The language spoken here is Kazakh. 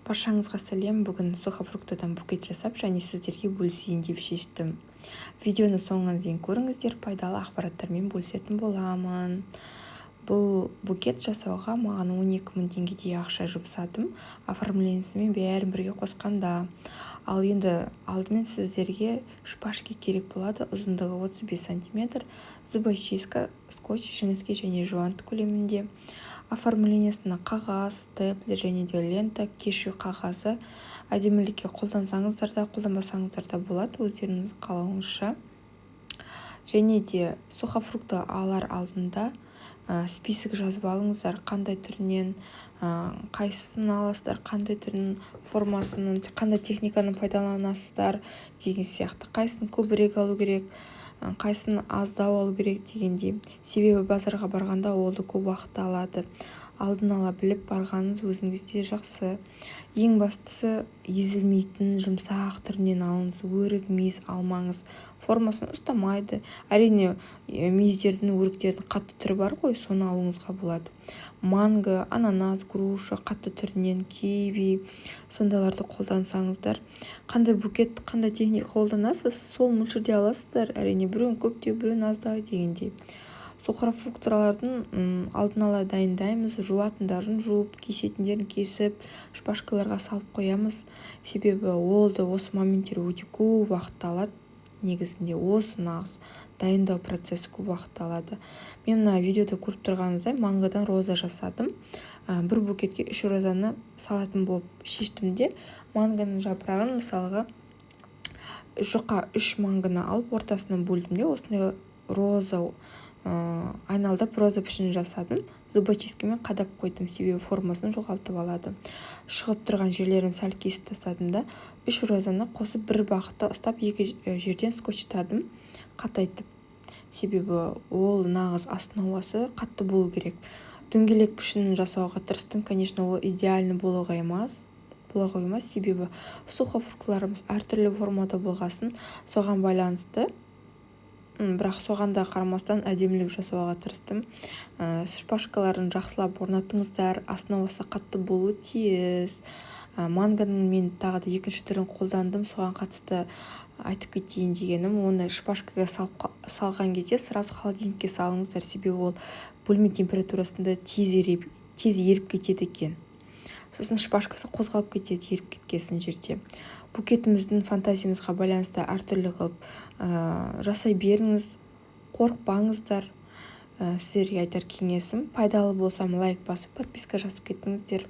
Баршаңызға сәлем. Бүгін сухофруктыдан букет жасап және сіздерге бөлісейін деп шештім. Видеоны соңына дейін көріңіздер, пайдалы ақпараттармен бөлісетін боламын. Бұл букет жасауға маған 12 000 теңгедей ақша жұмсадым, оформлениясымен бәрін бірге қосқанда. Ал енді алдымен сіздерге шпажки керек болады, ұзындығы 35 см, зубочистка, скотч, жіңішке және жуанты көлемінде. Оформлениясына қағаз, степлер және де лента, кешу қағазы. Әдемілікке қолдансаңыздар да, қолданбасаңыздар да болады, өздеріңіз қалауыңызша. Және де сухофрукты алар алдында список жазып алыңыздар, қандай түрінен, қайсысын аласыздар, қандай түрінің формасының, қандай техниканы пайдаланасыздар деген сияқты. Қайсысын көбірек алу керек, қайсысын аздау алу керек дегендей. Себебі базарға барғанда ол да көп уақыт алады. Алдын ала біліп барғаныңыз өзіңізде жақсы. Ең бастысы езілмейтін жұмсақ түрінен алыңыз, өрік мейіз алмаңыз. Формасын ұстамайды. Әрине мейіздердің, өріктердің қатты түрі бар ғой, соны алуыңызға болады. Манго, ананас, груша қатты түрінен, киви, сондайларды қолдансаңыздар. Қандай букет, қандай техника қолданасыз, сол мөлшерде аласыздар. Әрине біреуін көптеу, біреуін аздау дегендей. Сухофруктылардың алдын ала дайындаймыз, жуатындарын жуып, кесетіндерін кесіп, шпажкаларға салып қоямыз. Себебі ол да осы моменттер өте көп уақыт алады. Негізінде осы нағыз дайындау процесі көп уақыт алады. Мен мына видеода көріп тұрғаныңыздай мангодан роза жасадым. Бір букетке 3 розаны салатын болып шештім де, мангоның жапырағын мысалға жұқа 3 мангоны алып ортасынан бөлдім де, осындай роза айналдырып роза пішінін жасадым. Зубочисткамен қадап қойдым, себебі формасын жоғалтып алады. Шығып тұрған жерлерін сәл кесіп тастадым да, 3 розаны қосып бір бағытта ұстап, екі жерден скотчтадым, қатайтып. Себебі ол нағыз астын ауасы қатты болу керек. Дөңгелек пішінін жасауға тырыстым. Конечно, ол идеальны болуға емес, себебі сухофруктыларымыз әртүрлі формада болғасын, соған байланысты. Бірақ соғанда қарамастан әдемілік жасауға тырыстым. Шпажкаларын жақсылап орнатыңыздар, астын ауасы қатты болу тиіс. Мангоның мен тағы да екінші түрін қолдандым, соған қатысты айтып кетейін дегенім, оны шпажкаға салған кезде сразу холодильникке салыңыздар, себебі ол бөлме температурасында тез еріп кетеді екен. Сосын шпажкасы қозғалып кетеді, еріп кеткесін жерде. Букетіміздің фантазиямызға байланысты әртүрлі қылып жасай беріңіз, қорықпаңыздар. Сіздерге айтар кеңесім, пайдалы болсам лайк басып, подписка жасып кетіңіздер.